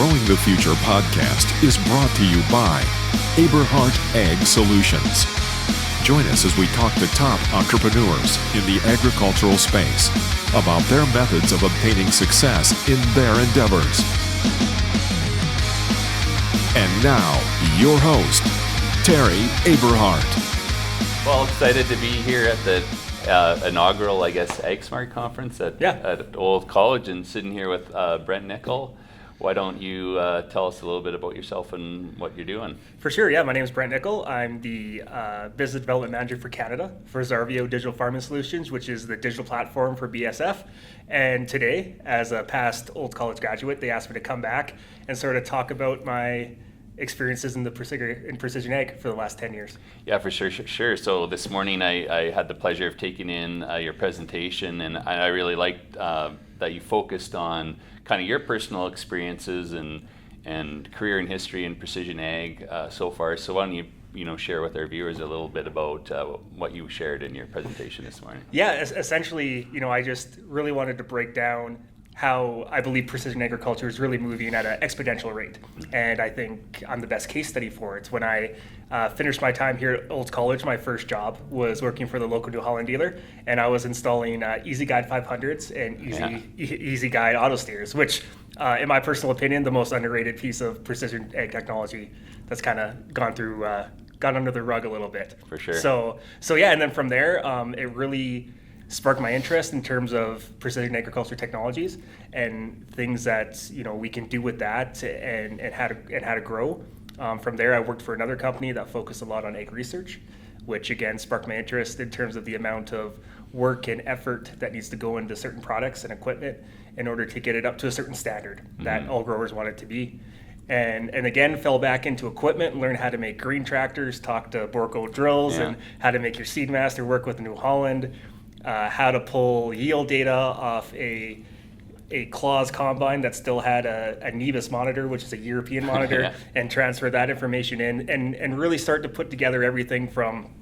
Growing the Future podcast is brought to you by Aberhart Ag Solutions. Join us as we talk to top entrepreneurs in the agricultural space about their methods of obtaining success in their endeavors. And now, your host, Terry Aberhart. Well, excited to be here at the inaugural, AgSmart conference at Old College, and sitting here with Brent Nicol. Why don't you tell us a little bit about yourself and what you're doing? For sure, yeah. My name is Brent Nicol. I'm the Business Development Manager for Canada for Zarvio Digital Farming Solutions, which is the digital platform for BSF. And today, as a past Old College graduate, they asked me to come back and sort of talk about my experiences in precision ag for the last 10 years. Yeah, for sure. So this morning I had the pleasure of taking in your presentation, and I really liked that you focused on kind of your personal experiences and career and history in precision ag so far. So why don't you share with our viewers a little bit about what you shared in your presentation this morning? Yeah, essentially, I just really wanted to break down how I believe precision agriculture is really moving at an exponential rate. And I think I'm the best case study for it. When I finished my time here at Old College, my first job was working for the local New Holland dealer, and I was installing Easy Guide 500s and Easy Guide auto steers, which, in my personal opinion, the most underrated piece of precision ag technology that's kind of gone under the rug a little bit. For sure. So yeah, and then from there, it really sparked my interest in terms of precision agriculture technologies and things that we can do with that and how to grow. From there, I worked for another company that focused a lot on ag research, which again sparked my interest in terms of the amount of work and effort that needs to go into certain products and equipment in order to get it up to a certain standard that all growers want it to be. And again, fell back into equipment and learned how to make green tractors, talk to Borco drills, and how to make your seed master work with New Holland. How to pull yield data off a Claus combine that still had a Nevis monitor, which is a European monitor, and transfer that information in and really start to put together everything from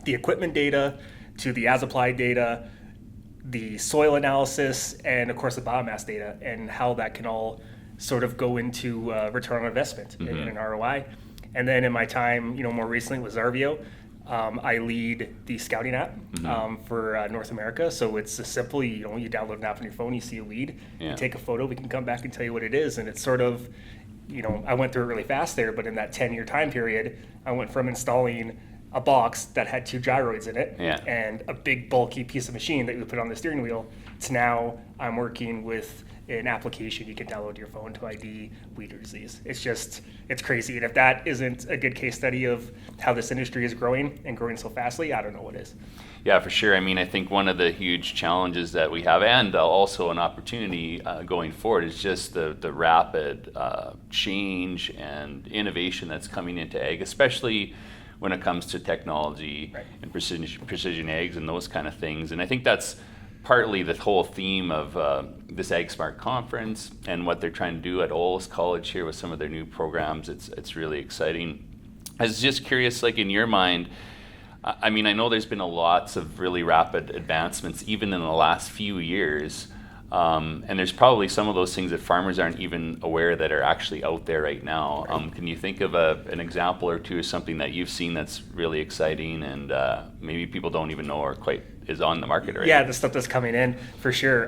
the equipment data to the as applied data, the soil analysis, and of course the biomass data, and how that can all sort of go into return on investment and an ROI. And then in my time, more recently with Zarvio, I lead the scouting app for North America. So it's simple. You download an app on your phone, you see a weed, you take a photo, we can come back and tell you what it is. And it's sort of, I went through it really fast there, but in that 10-year time period, I went from installing a box that had 2 gyroids in it and a big bulky piece of machine that you would put on the steering wheel to now I'm working with an application you can download to your phone to ID weed or disease. It's crazy. And if that isn't a good case study of how this industry is growing and growing so fastly, I don't know what is. Yeah, for sure. I think one of the huge challenges that we have, and also an opportunity going forward, is just the rapid change and innovation that's coming into ag, especially when it comes to technology and precision ags and those kind of things. And I think that's partly the whole theme of this AgSmart conference and what they're trying to do at Old College here with some of their new programs. It's really exciting. I was just curious, in your mind, I know there's been lots of really rapid advancements even in the last few years, and there's probably some of those things that farmers aren't even aware that are actually out there right now. Can you think of an example or two of something that you've seen that's really exciting and maybe people don't even know or quite is on the market already? Yeah, the stuff that's coming in, for sure.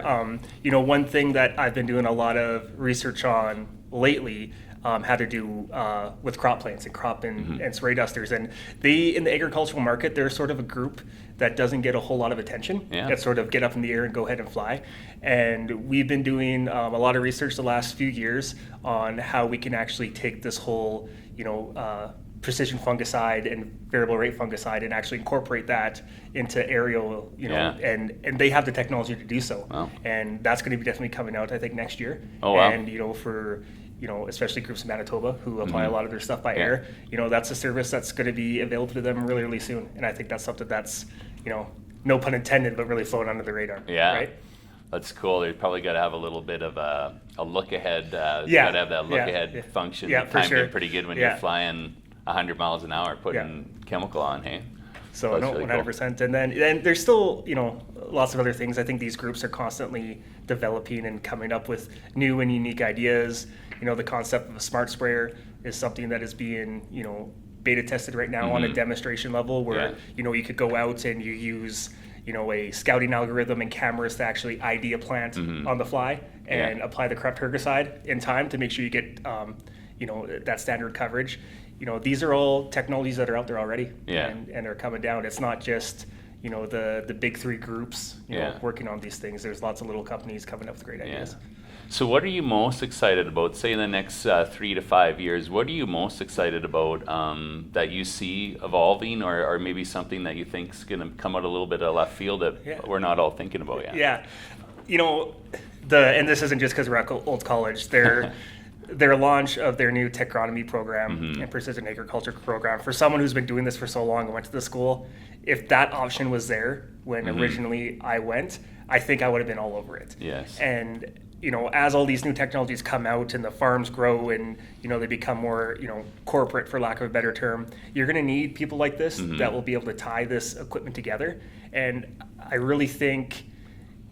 One thing that I've been doing a lot of research on lately had to do with crop plants and crop and spray dusters. And in the agricultural market, they're sort of a group that doesn't get a whole lot of attention. That sort of get up in the air and go ahead and fly. And we've been doing a lot of research the last few years on how we can actually take this whole, precision fungicide and variable rate fungicide and actually incorporate that into aerial, and they have the technology to do so. Wow. And that's going to be definitely coming out, I think, next year. Oh, wow. And, for especially groups in Manitoba who apply a lot of their stuff by air, that's a service that's going to be available to them really, really soon. And I think that's something that's, no pun intended, but really flown under the radar. Yeah. Right? That's cool. They probably got to have a little bit of a look ahead. Got to have that look ahead function. Yeah, for sure. Pretty good when you're flying 100 miles an hour putting chemical on, hey? So That's no, really 100%. And then there's still, lots of other things. I think these groups are constantly developing and coming up with new and unique ideas. The concept of a smart sprayer is something that is being, beta tested right now on a demonstration level where, you could go out and you use, a scouting algorithm and cameras to actually ID a plant on the fly and apply the correct herbicide in time to make sure you get, that standard coverage. These are all technologies that are out there already and are coming down. It's not just, the big three groups, working on these things. There's lots of little companies coming up with great ideas. So what are you most excited about, say in the next 3 to 5 years? What are you most excited about that you see evolving, or maybe something that you think is going to come out a little bit of left field that we're not all thinking about yet? Yeah. And this isn't just because we're at Old College. Their launch of their new techgronomy program and precision agriculture program, for someone who's been doing this for so long and went to the school, if that option was there when originally I went, I think I would have been all over it. Yes. And as all these new technologies come out and the farms grow and they become more corporate, for lack of a better term, you're going to need people like this that will be able to tie this equipment together. And I really think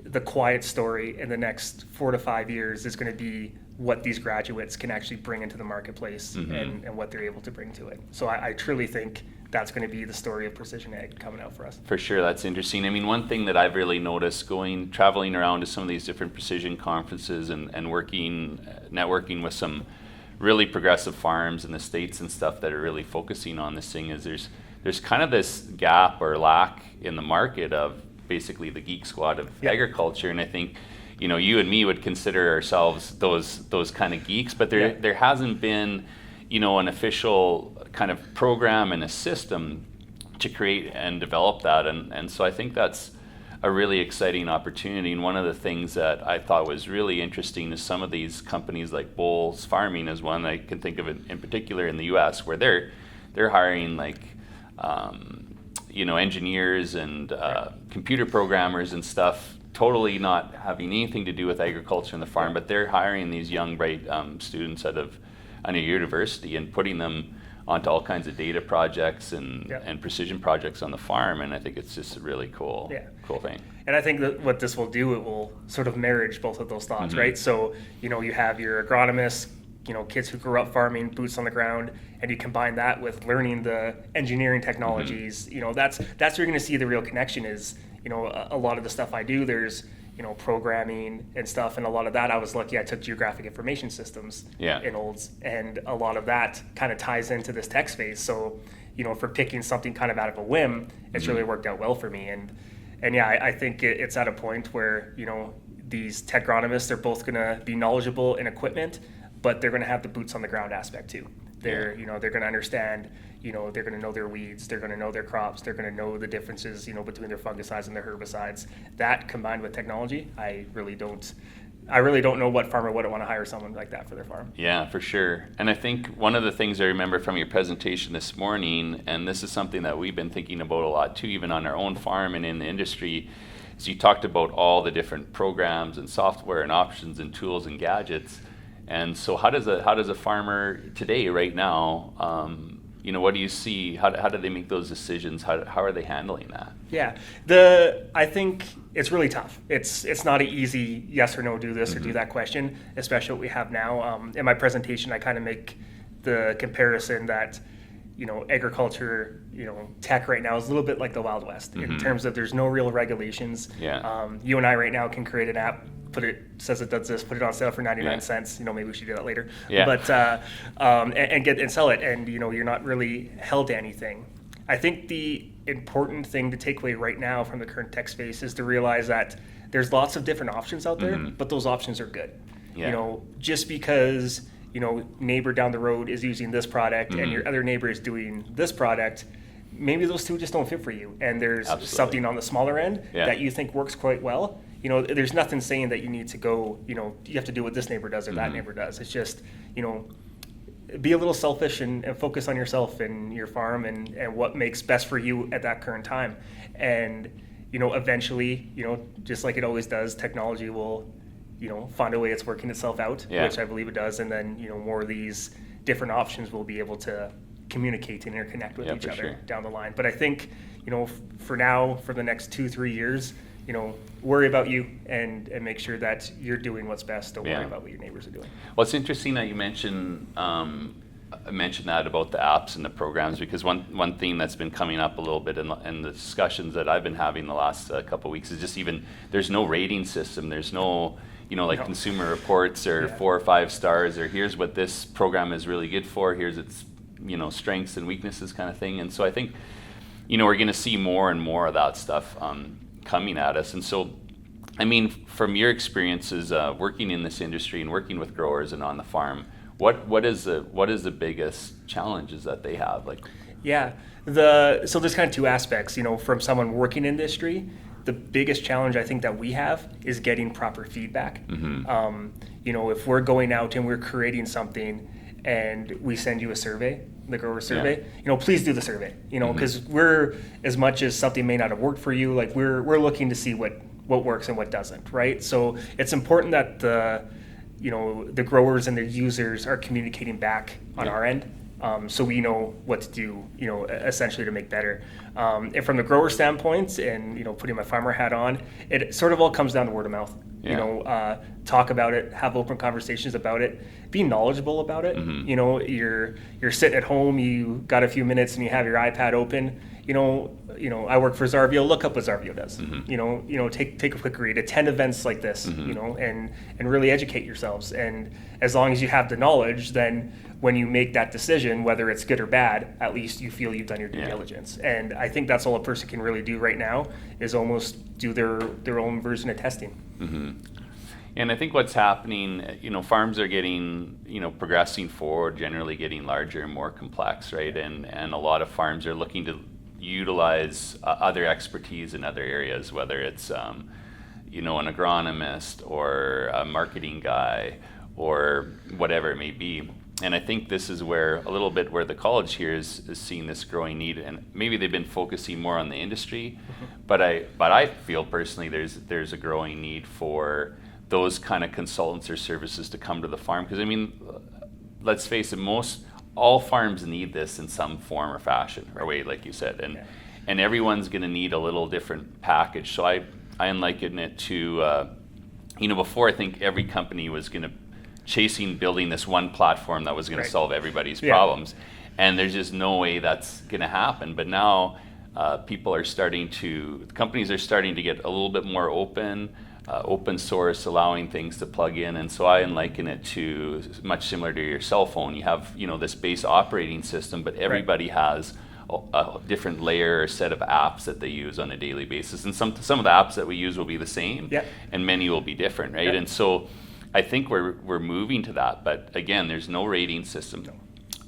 the quiet story in the next 4 to 5 years is going to be what these graduates can actually bring into the marketplace and what they're able to bring to it. So I truly think that's going to be the story of precision ag coming out for us. For sure, that's interesting. I mean, one thing that I've really noticed traveling around to some of these different precision conferences and networking with some really progressive farms in the States and stuff that are really focusing on this thing, is there's kind of this gap or lack in the market of basically the geek squad of agriculture. And I think, you and me would consider ourselves those kind of geeks, but there hasn't been, an official kind of program and a system to create and develop that. And so I think that's a really exciting opportunity. And one of the things that I thought was really interesting is some of these companies like Bowles Farming is one I can think of in particular in the US, where they're hiring engineers and computer programmers and stuff, totally not having anything to do with agriculture and the farm, but they're hiring these young, bright students out of a university and putting them onto all kinds of data projects and precision projects on the farm. And I think it's just a really cool thing. And I think that what this will do, it will sort of marriage both of those thoughts, right? So, you have your agronomists, kids who grew up farming, boots on the ground, and you combine that with learning the engineering technologies, that's where you're going to see the real connection is, a lot of the stuff I do, there's, programming and stuff, and a lot of that I was lucky I took geographic information systems in Olds, and a lot of that kind of ties into this tech space. So, for picking something kind of out of a whim, it's really worked out well for me. And I think it's at a point where, these techgronomists are both going to be knowledgeable in equipment, but they're going to have the boots on the ground aspect too. They're they're going to understand, they're going to know their weeds, they're going to know their crops, they're going to know the differences, between their fungicides and their herbicides. That combined with technology, I really don't know what farmer wouldn't want to hire someone like that for their farm. Yeah, for sure. And I think one of the things I remember from your presentation this morning, and this is something that we've been thinking about a lot too, even on our own farm and in the industry, is you talked about all the different programs and software and options and tools and gadgets. And so how does a farmer today, right now, what do you see? How do they make those decisions? How are they handling that? Yeah, I think it's really tough. It's not an easy yes or no, do this or do that question, especially what we have now. In my presentation, I kind of make the comparison that, agriculture, tech right now is a little bit like the Wild West in terms of there's no real regulations. You and I right now can create an app, says it does this, put it on sale for 99 cents. Maybe we should do that later. But and sell it, and you're not really held to anything. I think the important thing to take away right now from the current tech space is to realize that there's lots of different options out there, but those options are good. Just because neighbor down the road is using this product and your other neighbor is doing this product, maybe those two just don't fit for you. And there's something on the smaller end that you think works quite well. There's nothing saying that you need to go, you have to do what this neighbor does or that neighbor does. It's just, be a little selfish and focus on yourself and your farm and what makes best for you at that current time. And, eventually, just like it always does, technology will, find a way it's working itself out, which I believe it does. And then, more of these different options will be able to, communicate and interconnect with each for other sure. down the line. But I think, for now, for the next 2-3 years, worry about you and make sure that you're doing what's best. Don't worry about what your neighbors are doing. Well, it's interesting that you mentioned that about the apps and the programs, because one thing that's been coming up a little bit in the discussions that I've been having the last couple of weeks is just even there's no rating system. There's no consumer reports or 4 or 5 stars, or here's what this program is really good for. Here's its strengths and weaknesses kind of thing. And so I think we're going to see more and more of that stuff coming at us. And so, I mean, from your experiences working in this industry and working with growers and on the farm, what is the biggest challenges that they have? So there's kind of 2 aspects. From someone working in industry, the biggest challenge I think that we have is getting proper feedback. If we're going out and we're creating something and we send you a survey, the grower survey, please do the survey, because we're, as much as something may not have worked for you, like we're looking to see what works and what doesn't, right? So it's important that the growers and the users are communicating back on our end, so we know what to do, essentially to make better. And from the grower standpoint, and putting my farmer hat on, it sort of all comes down to word of mouth. Talk about it, have open conversations about it, be knowledgeable about it. You're sitting at home, you got a few minutes, and you have your iPad open. I work for Zarvio. Look up what Zarvio does. Take a quick read. Attend events like this. And really educate yourselves. And as long as you have the knowledge, then when you make that decision, whether it's good or bad, at least you feel you've done your due diligence. And I think that's all a person can really do right now is almost do their own version of testing. And I think what's happening, farms are getting, progressing forward, generally getting larger and more complex, right? And a lot of farms are looking to utilize other expertise in other areas, whether it's, an agronomist or a marketing guy or whatever it may be. And I think this is where the college here is seeing this growing need, and maybe they've been focusing more on the industry, but I feel personally there's a growing need for those kind of consultants or services to come to the farm, because I mean, let's face it, all farms need this in some form or fashion or way, like you said, and everyone's going to need a little different package. So I liken it to before, I think every company was going to building this one platform that was going to solve everybody's problems, and there's just no way that's going to happen. But now companies are starting to get a little bit more open source, allowing things to plug in. And so I liken it to much similar to your cell phone. You have this base operating system, but everybody has a different layer or set of apps that they use on a daily basis, and some of the apps that we use will be the same, and many will be different, right? And so I think we're moving to that, but again, there's no rating system.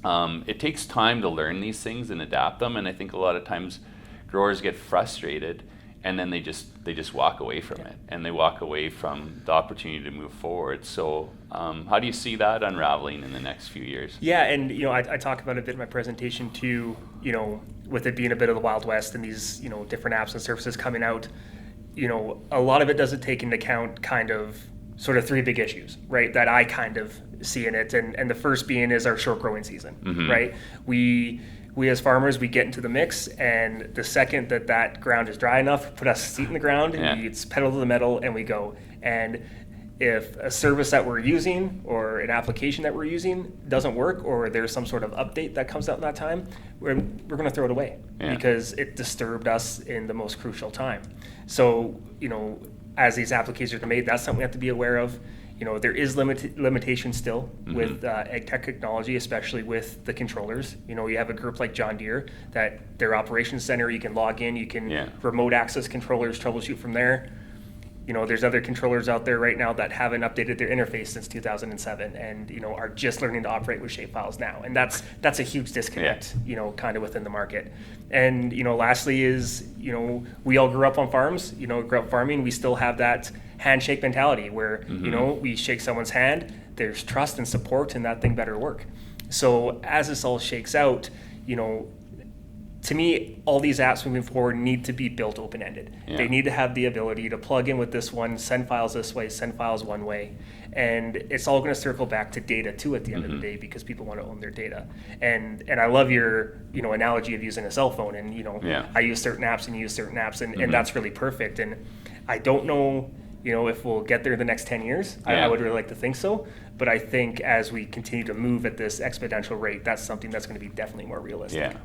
It takes time to learn these things and adapt them, and I think a lot of times growers get frustrated, and then they just walk away from it, and they walk away from the opportunity to move forward. So how do you see that unraveling in the next few years? Yeah, and I talk about it a bit in my presentation too, with it being a bit of the Wild West and these different apps and services coming out, a lot of it doesn't take into account kind of sort of 3 big issues, right, that I kind of see in it. And the first being is our short growing season, right? We as farmers, we get into the mix, and the second that ground is dry enough, put us seat in the ground, it's pedal to the metal, and we go. And if a service that we're using or an application that we're using doesn't work, or there's some sort of update that comes out in that time, we're going to throw it away because it disturbed us in the most crucial time. So, as these applications are made, that's something we have to be aware of. There is limitation still with ag tech technology, especially with the controllers. You have a group like John Deere, that their operations center, you can log in, you can remote access controllers, troubleshoot from there. There's other controllers out there right now that haven't updated their interface since 2007 and, are just learning to operate with shapefiles now. And that's a huge disconnect, kind of within the market. And, lastly is, we all grew up on farms, grew up farming. We still have that handshake mentality where, we shake someone's hand, there's trust and support, and that thing better work. So as this all shakes out, to me, all these apps moving forward need to be built open-ended. Yeah. They need to have the ability to plug in with this one, send files this way, send files one way. And it's all going to circle back to data too at the end of the day, because people want to own their data. And I love your analogy of using a cell phone. And I use certain apps and you use certain apps, and that's really perfect. And I don't know if we'll get there in the next 10 years. I would really like to think so. But I think as we continue to move at this exponential rate, that's something that's going to be definitely more realistic. Yeah.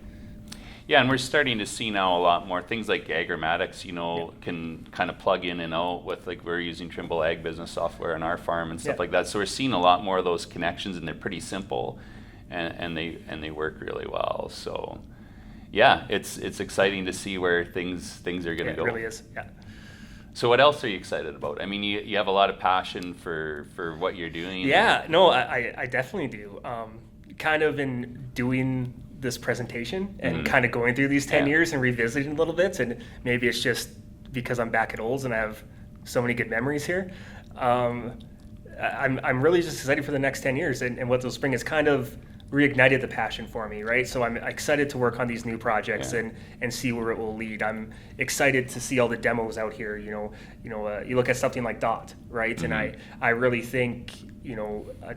Yeah, and we're starting to see now a lot more things like Agramatics, can kind of plug in and out with, like, we're using Trimble Ag Business software on our farm and stuff like that. So we're seeing a lot more of those connections, and they're pretty simple, and they work really well. So yeah, it's exciting to see where things are going to go. It really is. Yeah. So what else are you excited about? I mean, you have a lot of passion for what you're doing. Yeah, no, I definitely do. Kind of in doing this presentation and kind of going through these 10 years and revisiting a little bit, and maybe it's just because I'm back at Olds and I have so many good memories here. I'm really just excited for the next 10 years and what they'll bring. Is kind of reignited the passion for me, right? So I'm excited to work on these new projects and see where it will lead. I'm excited to see all the demos out here. You look at something like DOT, right? And I really think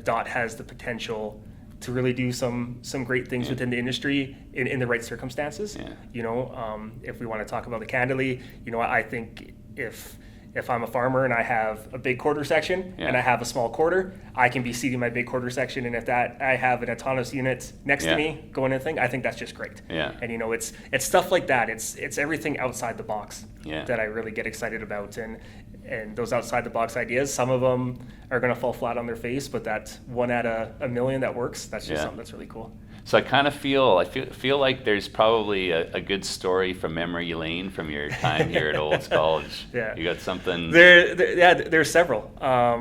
DOT has the potential to really do some great things within the industry in the right circumstances. If we want to talk about it candidly, I think if I'm a farmer and I have a big quarter section and I have a small quarter, I can be seeding my big quarter section, and if I have an autonomous unit next to me going in thing, I think that's just great. And it's stuff like that. It's everything outside the box that I really get excited about, and those outside the box ideas, some of them are going to fall flat on their face, but that one out of a million that works, that's just something that's really cool. So I kind of feel like there's probably a good story from memory lane from your time here at Olds College. You got something? There's several. I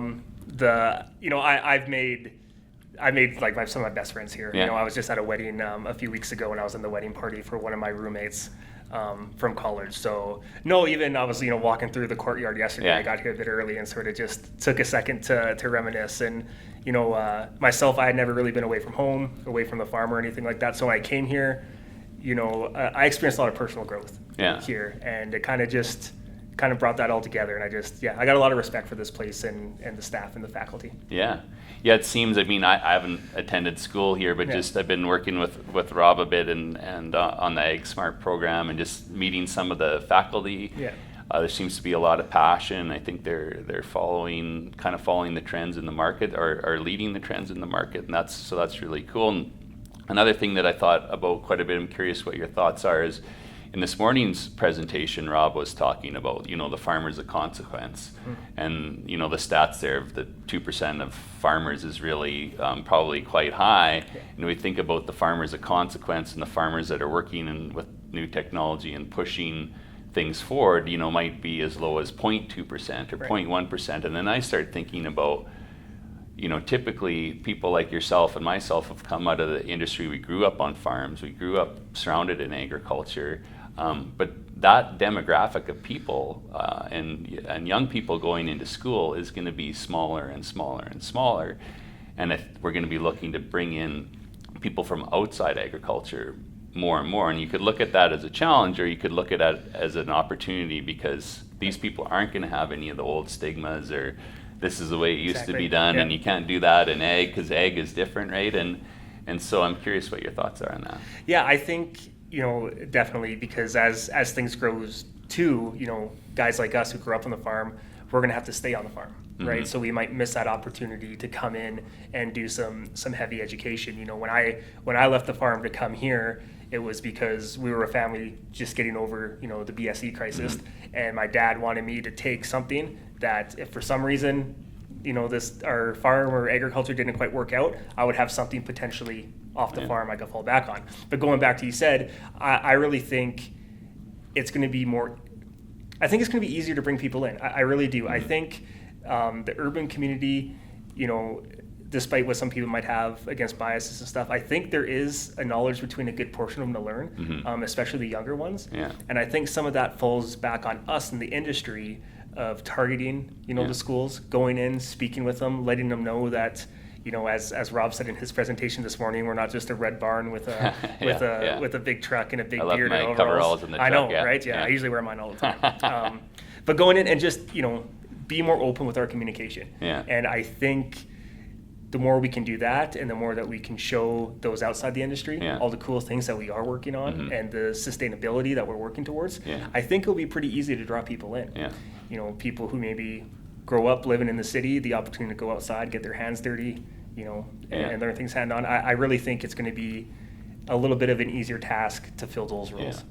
made like some of my best friends here. I was just at a wedding a few weeks ago, and I was in the wedding party for one of my roommates from college. So even I was walking through the courtyard yesterday. I got here a bit early and sort of just took a second to reminisce. And myself, I had never really been away from home, away from the farm or anything like that. So when I came here, I experienced a lot of personal growth here, and it kind of brought that all together. And I got a lot of respect for this place and the staff and the faculty. Yeah, it seems, I mean, I haven't attended school here, but just I've been working with Rob a bit and on the AgSmart program, and just meeting some of the faculty. There seems to be a lot of passion. I think they're following the trends in the market, or leading the trends in the market, and that's really cool. And another thing that I thought about quite a bit, I'm curious what your thoughts are, is in this morning's presentation, Rob was talking about, the farmers of consequence, and the stats there of the 2% of farmers is really probably quite high. And we think about the farmers of consequence and the farmers that are working with new technology and pushing things forward, might be as low as 0.2% or 0.1%. And then I start thinking about, typically people like yourself and myself have come out of the industry. We grew up on farms. We grew up surrounded in agriculture. But that demographic of people and young people going into school is going to be smaller and smaller and smaller. And if we're going to be looking to bring in people from outside agriculture more and more. And you could look at that as a challenge, or you could look at it as an opportunity, because these people aren't going to have any of the old stigmas, or this is the way it used to be done, and you can't do that in ag because ag is different, right? And so I'm curious what your thoughts are on that. Yeah, I think definitely, because as things grows too, guys like us who grew up on the farm, we're going to have to stay on the farm, right? So we might miss that opportunity to come in and do some heavy education. When I left the farm to come here, it was because we were a family just getting over the BSE crisis, and my dad wanted me to take something that, if for some reason our farm or agriculture didn't quite work out, I would have something potentially off the farm I could fall back on. But going back to you said, I really think it's going to be more. I think it's going to be easier to bring people in. I really do. I think the urban community, despite what some people might have against biases and stuff, I think there is a knowledge between a good portion of them to learn, especially the younger ones. And I think some of that falls back on us in the industry of targeting, the schools, going in, speaking with them, letting them know that, as Rob said in his presentation this morning, we're not just a red barn with a with a big truck and a big beard and overalls. Coveralls in the truck. I know, right? Yeah, I usually wear mine all the time. But going in and just be more open with our communication. Yeah. And I think the more we can do that, and the more that we can show those outside the industry all the cool things that we are working on and the sustainability that we're working towards, I think it'll be pretty easy to draw people in. Yeah. People who maybe grow up living in the city, the opportunity to go outside, get their hands dirty, and learn things hand on. I really think it's going to be a little bit of an easier task to fill those roles. Yeah.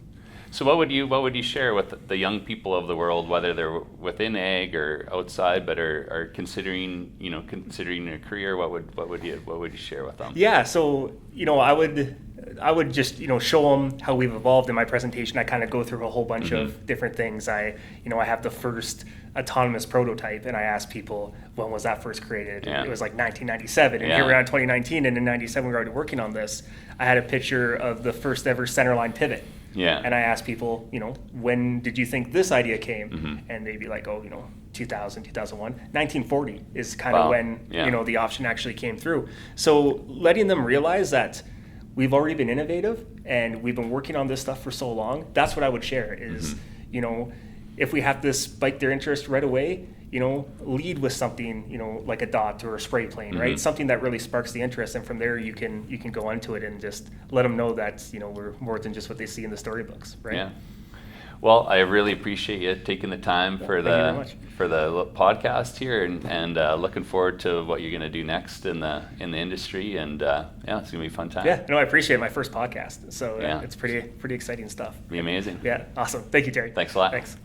So what would you share with the young people of the world, whether they're within ag or outside, but are considering a career? What would you share with them? Yeah, so I would just show them how we've evolved. In my presentation, I kind of go through a whole bunch of different things. I have the first autonomous prototype, and I ask people, when was that first created? Yeah. It was like 1997, and here we are in 2019, and in 97 we were already working on this. I had a picture of the first ever centerline pivot. Yeah. And I asked people, when did you think this idea came? And they'd be like, 2000, 2001. 1940 is kind of when, the option actually came through. So letting them realize that we've already been innovative and we've been working on this stuff for so long, that's what I would share is, if we have to spike their interest right away, lead with something, like a dot or a spray plane, right? Something that really sparks the interest, and from there you can go into it and just let them know that we're more than just what they see in the storybooks, right? Yeah. Well, I really appreciate you taking the time for the podcast here, and looking forward to what you're going to do next in the industry, and it's going to be a fun time. Yeah, I appreciate it. My first podcast, so it's pretty exciting stuff. Be amazing. Yeah, awesome. Thank you, Terry. Thanks a lot. Thanks.